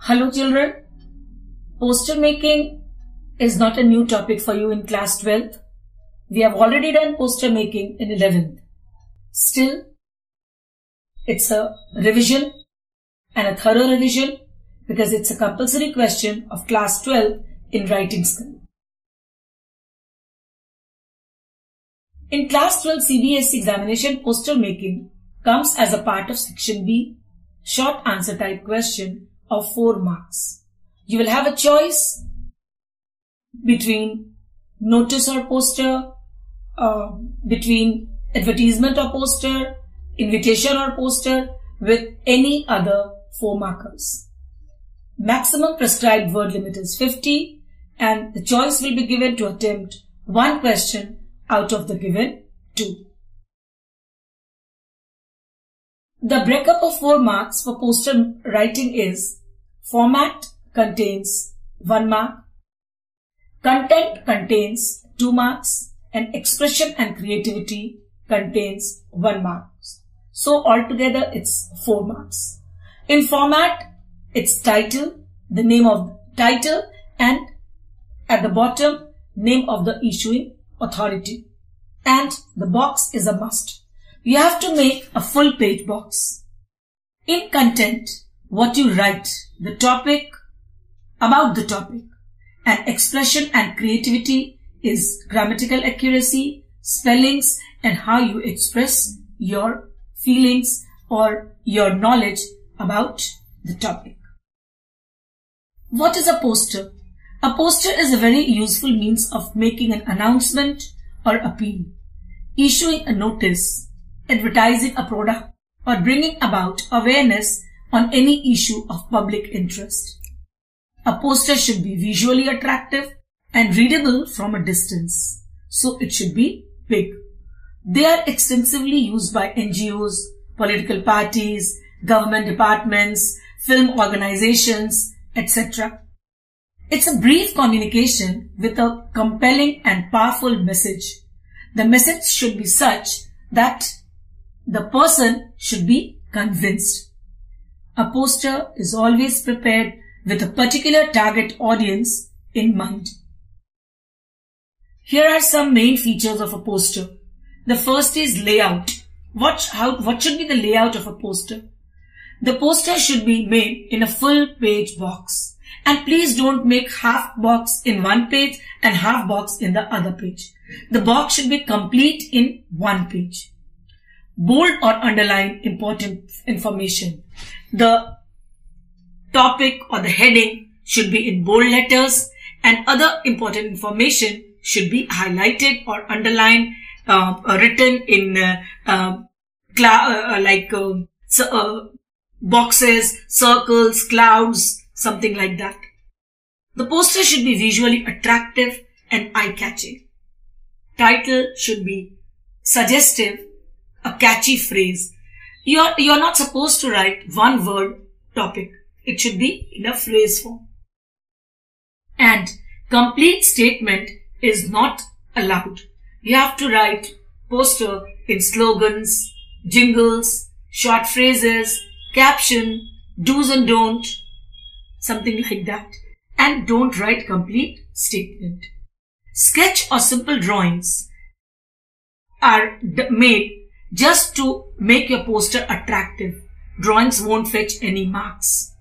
Hello children, poster making is not a new topic for you in class 12th. We have already done poster making in 11th. Still, it's a revision and a thorough revision because it's a compulsory question of class 12 in writing skill. In class 12 CBSE examination, poster making comes as a part of section B, short answer type question of 4 marks. You will have a choice between notice or poster, between advertisement or poster, invitation or poster with any other 4 markers. Maximum prescribed word limit is 50 and the choice will be given to attempt 1 question out of the given 2. The breakup of 4 marks for poster writing is: format contains 1 mark, content contains 2 marks, and expression and creativity contains 1 mark. So altogether it's 4 marks. In format, it's title, the name of the title, and at the bottom, name of the issuing authority. And the box is a must. You have to make a full page box. In content, what you write, the topic, about the topic, and expression and creativity is grammatical accuracy, spellings, and how you express your feelings or your knowledge about the topic. What is a poster? A poster is a very useful means of making an announcement or appeal, issuing a notice, advertising a product, or bringing about awareness on any issue of public interest. A poster should be visually attractive and readable from a distance, so it should be big. They are extensively used by NGOs, political parties, government departments, film organizations, etc. It's a brief communication with a compelling and powerful message. The message should be such that the person should be convinced. A poster is always prepared with a particular target audience in mind. Here are some main features of a poster. The first is layout. What should be the layout of a poster? The poster should be made in a full page box. And please don't make half box in one page and half box in the other page. The box should be complete in one page. Bold or underline important information. The topic or the heading should be in bold letters and other important information should be highlighted or underlined, written in boxes, circles, clouds, something like that. The poster should be visually attractive and eye-catching. Title should be suggestive, a catchy phrase. You're not supposed to write one word topic. It should be in a phrase form. And complete statement is not allowed. You have to write poster in slogans, jingles, short phrases, caption, do's and don't, something like that. And don't write complete statement. Sketch or simple drawings are made just to make your poster attractive. Drawings won't fetch any marks.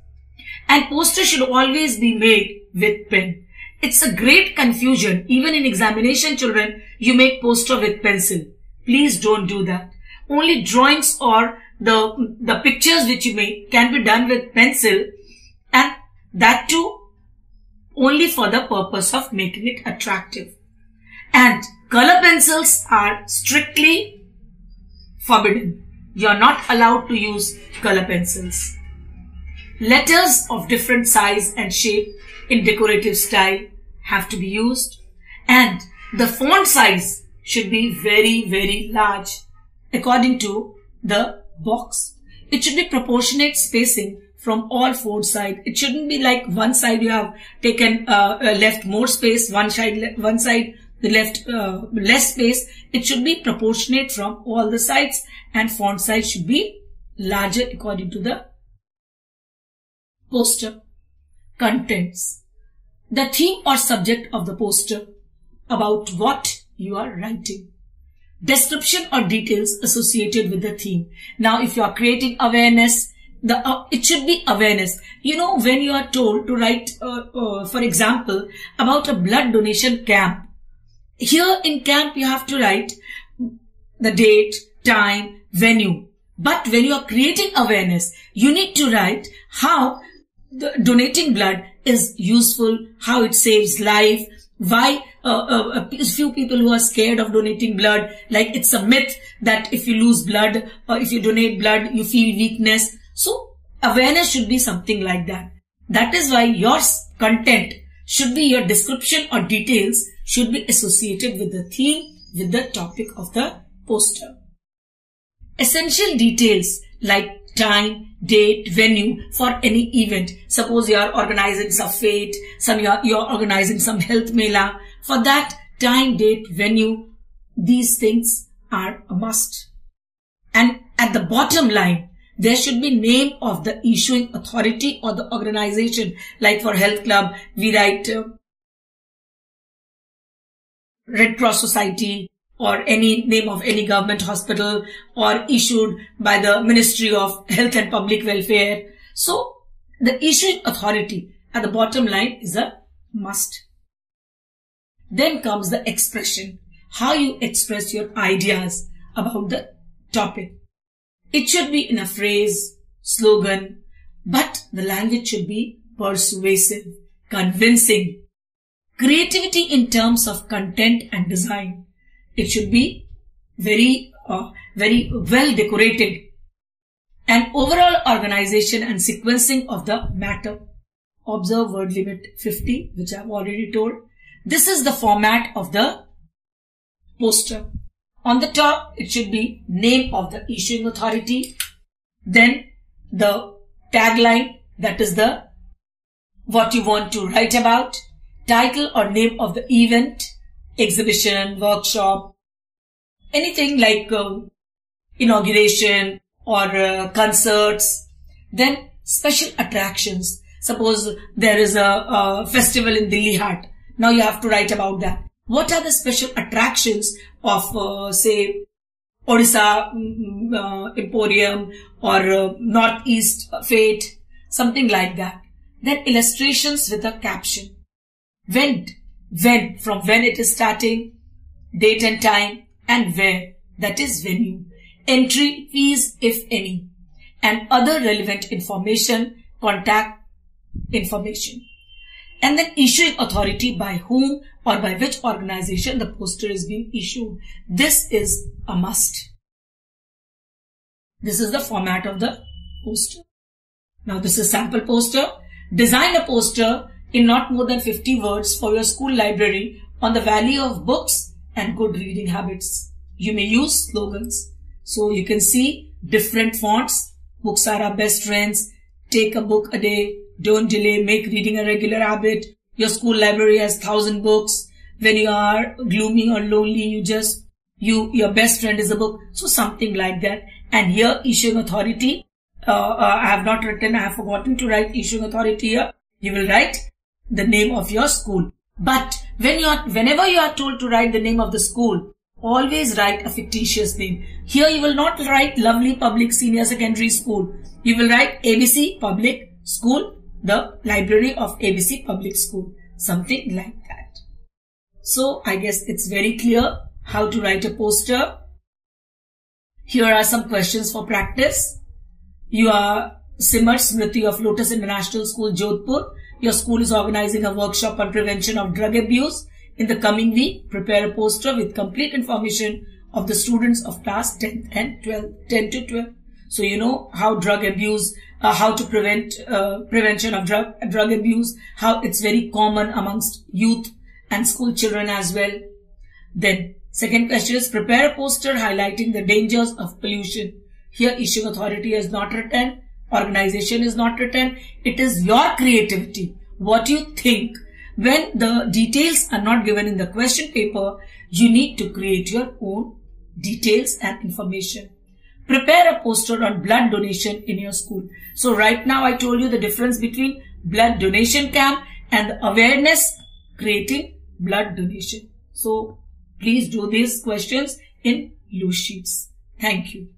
And poster should always be made with pen. It's a great confusion. Even in examination, children, you make poster with pencil. Please don't do that. Only drawings or the pictures which you make can be done with pencil, and that too only for the purpose of making it attractive. And color pencils are strictly forbidden. You are not allowed to use color pencils. Letters of different size and shape in decorative style have to be used, and the font size should be very, very large according to the box. It should be proportionate spacing from all 4 sides. It shouldn't be like one side you have taken left more space, one side the left less space. It should be proportionate from all the sides, and font size should be larger according to the poster. Contents. The theme or subject of the poster, about what you are writing. Description or details associated with the theme. Now, if you are creating awareness, it should be awareness. You know, when you are told to write, for example, about a blood donation camp. Here in camp, you have to write the date, time, venue. But when you are creating awareness, you need to write how donating blood is useful, how it saves life, why a few people who are scared of donating blood, like it's a myth that if you lose blood or if you donate blood, you feel weakness. So awareness should be something like that. That is why your content should be, your description or details should be associated with the theme, with the topic of the poster. Essential details like time, date, venue for any event. Suppose you are organizing some fete, you are organizing some health mela. For that, time, date, venue, these things are a must. And at the bottom line, there should be name of the issuing authority or the organization. Like for Health Club, we write Red Cross Society, or any name of any government hospital, or issued by the Ministry of Health and Public Welfare. So the issuing authority at the bottom line is a must. Then comes the expression, how you express your ideas about the topic. It should be in a phrase, slogan, but the language should be persuasive, convincing. Creativity in terms of content and design. It should be very well decorated. And overall organization and sequencing of the matter. Observe word limit 50, which I have already told. This is the format of the poster. On the top, it should be name of the issuing authority. Then the tagline, that is the what you want to write about. Title or name of the event, exhibition, workshop, anything like inauguration or concerts. Then special attractions. Suppose there is a festival in Delhi Hat. Now you have to write about that. What are the special attractions of say Odisha Emporium or Northeast Fete, something like that. Then illustrations with a caption. When, from when it is starting, date and time, and where, that is venue. Entry fees, if any, and other relevant information, contact information. And then issuing authority, by whom or by which organization the poster is being issued. This is a must. This is the format of the poster. Now this is sample poster. Design a poster in not more than 50 words for your school library on the value of books and good reading habits. You may use slogans. So you can see different fonts. Books are our best friends. Take a book a day. Don't delay. Make reading a regular habit. Your school library has 1,000 books. When you are gloomy or lonely, your best friend is a book. So something like that. And here issuing authority. I have not written. I have forgotten to write issuing authority here. You will write the name of your school. But whenever you are told to write the name of the school, always write a fictitious name. Here you will not write Lovely Public Senior Secondary School. You will write ABC Public School, the library of ABC Public School. Something like that. So I guess it's very clear how to write a poster. Here are some questions for practice. You are Simar Smriti of Lotus International School, Jodhpur. Your school is organizing a workshop on prevention of drug abuse. In the coming week, prepare a poster with complete information of the students of class 10 to 12. So you know how drug abuse, how to prevent prevention of drug abuse, how it's very common amongst youth and school children as well. Then second question is prepare a poster highlighting the dangers of pollution. Here issuing authority is not written. Organization is not written. It is your creativity. What you think. When the details are not given in the question paper, you need to create your own details and information. Prepare a poster on blood donation in your school. So right now I told you the difference between blood donation camp and the awareness creating blood donation. So please do these questions in loose sheets. Thank you.